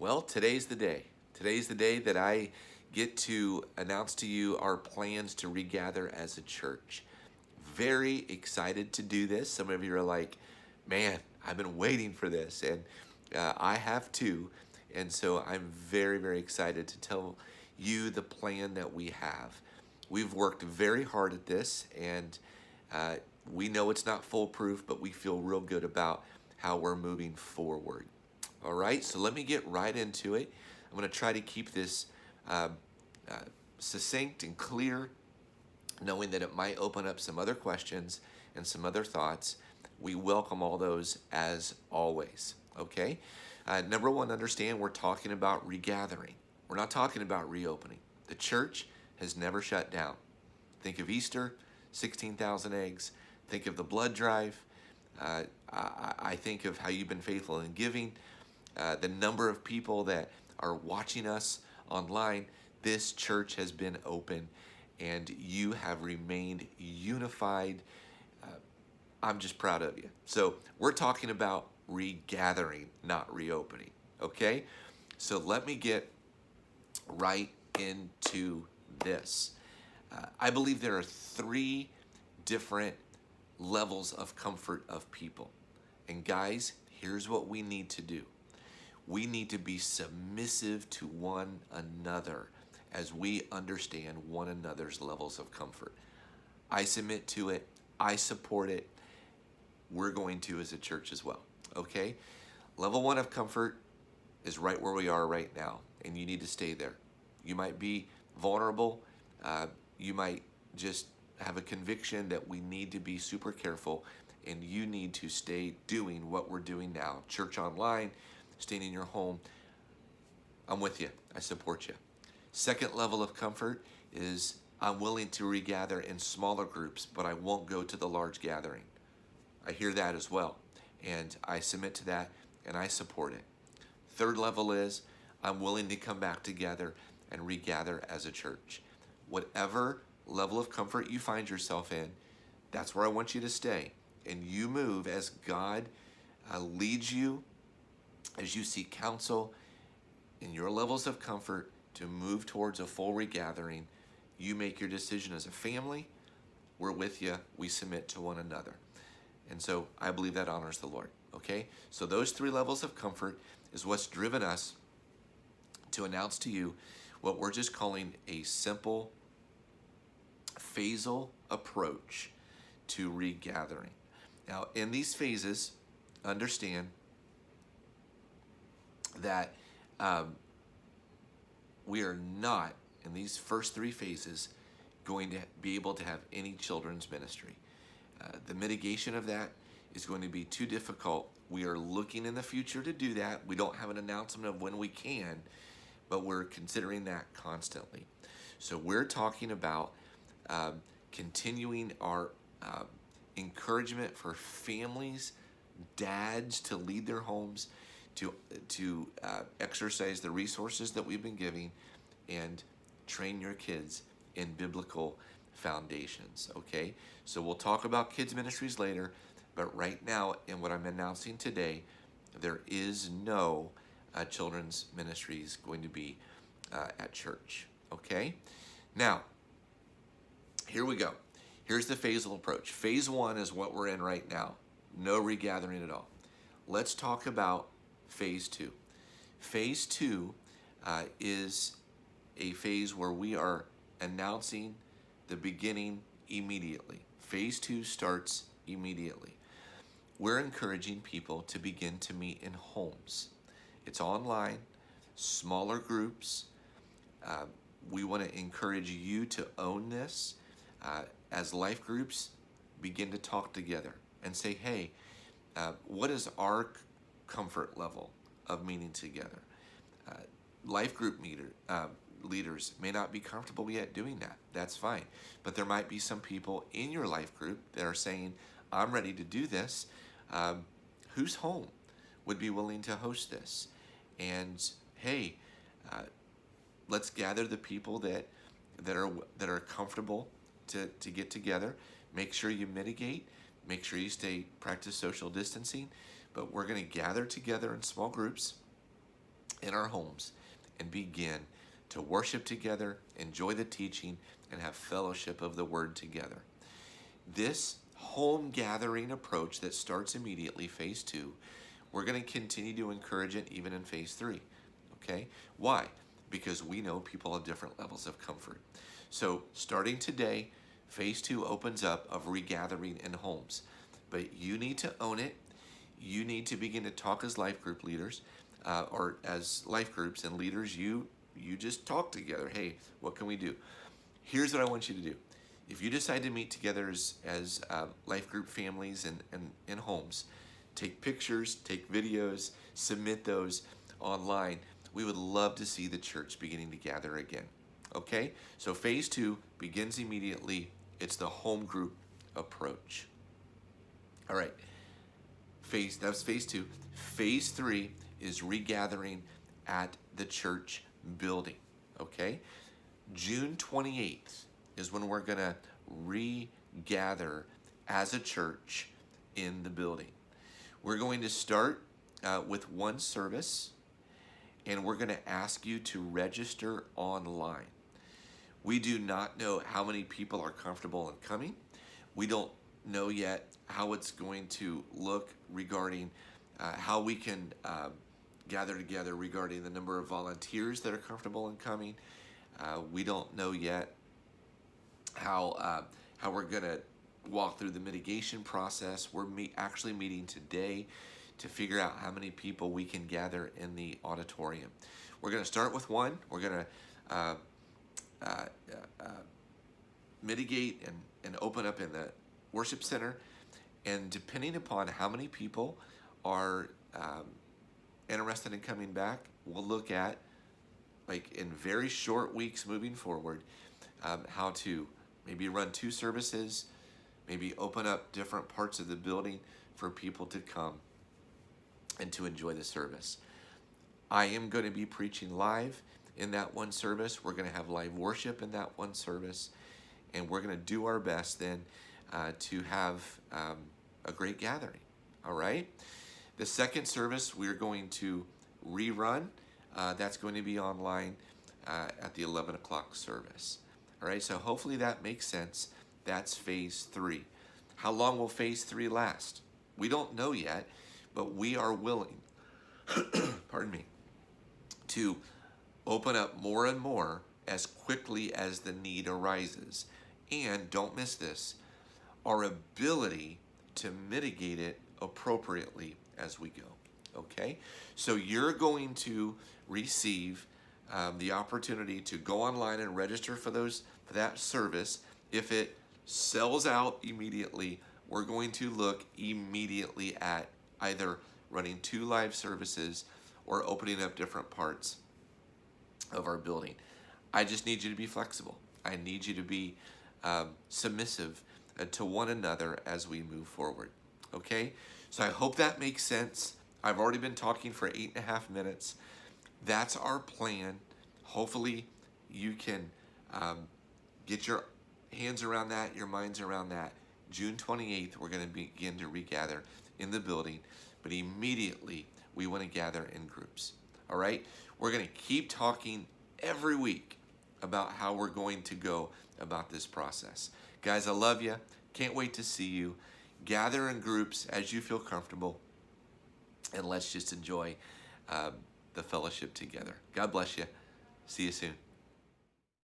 Well, today's the day. Today's the day that I get to announce to you our plans to regather as a church. Very excited to do this. Some of you are like, man, I've been waiting for this. And I have too. And so I'm very, very excited to tell you the plan that we have. We've worked very hard at this, and uh, we know it's not foolproof, but we feel real good about how we're moving forward. All right, so let me get right into it. I'm going to try to keep this uh, uh, succinct and clear, knowing that it might open up some other questions and some other thoughts. We welcome all those as always. Okay, number one, understand we're talking about regathering. We're not talking about reopening. The church has never shut down. Think of Easter, 16,000 eggs. Think of the blood drive. I think of how you've been faithful in giving. The number of people that are watching us online. This church has been open, and you have remained unified. Uh, I'm just proud of you. So we're talking about regathering, not reopening. Okay? So let me get right into this. I believe there are three different levels of comfort of people. And guys, here's what we need to do. We need to be submissive to one another as we understand one another's levels of comfort. I submit to it. I support it. We're going to as a church as well. Okay? Level one of comfort is right where we are right now, and you need to stay there. You might be vulnerable. You might just have a conviction that we need to be super careful, and you need to stay doing what we're doing now. Church online, staying in your home. I'm with you. I support you. Second level of comfort is I'm willing to regather in smaller groups, but I won't go to the large gathering. I hear that as well, and I submit to that, and I support it. Third level is I'm willing to come back together and regather as a church. Whatever level of comfort you find yourself in, that's where I want you to stay. And you move as God leads you, as you seek counsel in your levels of comfort to move towards a full regathering. You make your decision as a family. We're with you. We submit to one another. And so I believe that honors the Lord. Okay? So those three levels of comfort is what's driven us to announce to you what we're just calling a simple Faisel approach to regathering. Now, in these phases, understand that we are not, in these first three phases, going to be able to have any children's ministry. The mitigation of that is going to be too difficult. We are looking in the future to do that. We don't have an announcement of when we can, but we're considering that constantly. So we're talking about continuing our encouragement for families, dads to lead their homes, to exercise the resources that we've been giving, and train your kids in biblical foundations. Okay, so we'll talk about kids ministries later, but right now, in what I'm announcing today, there is no children's ministries going to be at church. Okay, now here we go. Here's the Faisel approach. Phase one is what we're in right now. No regathering at all. Let's talk about phase two. Phase two is a phase where we are announcing the beginning immediately. Phase two starts immediately. We're encouraging people to begin to meet in homes. It's online, smaller groups. We want to encourage you to own this. As life groups begin to talk together and say, hey, what is our comfort level of meeting together? Life group leaders may not be comfortable yet doing that. That's fine. But there might be some people in your life group that are saying, I'm ready to do this. Whose home would be willing to host this? And hey, let's gather the people that are comfortable to get together. Make sure you mitigate. Make sure you practice social distancing. But we're going to gather together in small groups in our homes and begin to worship together, enjoy the teaching, and have fellowship of the word together. This home gathering approach that starts immediately, phase 2, we're going to continue to encourage it even in phase 3. Okay? Why? Because we know people have different levels of comfort. So starting today, phase 2 opens up of regathering in homes. But you need to own it. You need to begin to talk as life group leaders, or as life groups and leaders, you just talk together. Hey, what can we do? Here's what I want you to do. If you decide to meet together as life group families and in homes, take pictures, take videos, submit those online. We would love to see the church beginning to gather again. Okay? So phase 2 begins immediately. It's the home group approach. All right. That's phase 2. Phase 3 is regathering at the church building. Okay? June 28th is when we're going to regather as a church in the building. We're going to start with one service, and we're going to ask you to register online. We do not know how many people are comfortable in coming. We don't know yet how it's going to look regarding how we can gather together regarding the number of volunteers that are comfortable in coming. We don't know yet how we're going to walk through the mitigation process. We're actually meeting today to figure out how many people we can gather in the auditorium. We're going to start with one. We're going to mitigate and open up in the worship center. And depending upon how many people are interested in coming back, we'll look at, like in very short weeks moving forward, how to maybe run 2 services, maybe open up different parts of the building for people to come and to enjoy the service. I am going to be preaching live in that one service. We're going to have live worship in that one service, and we're going to do our best then to have a great gathering. All right? The second service we're going to rerun. That's going to be online at the 11 o'clock service. All right, so hopefully that makes sense. That's phase 3. How long will phase 3 last? We don't know yet, but we are willing, pardon me, to open up more and more as quickly as the need arises. And don't miss this, our ability to mitigate it appropriately as we go. Okay? So you're going to receive the opportunity to go online and register for that service. If it sells out immediately, we're going to look immediately at either running 2 live services or opening up different parts of our building. I just need you to be flexible. I need you to be submissive to one another as we move forward. Okay? So I hope that makes sense. I've already been talking for 8.5 minutes. That's our plan. Hopefully you can get your hands around that, your minds around that. June 28th, we're going to begin to regather in the building, but immediately we want to gather in groups. All right? We're going to keep talking every week about how we're going to go about this process. Guys, I love you. Can't wait to see you. Gather in groups as you feel comfortable, and let's just enjoy the fellowship together. God bless you. See you soon.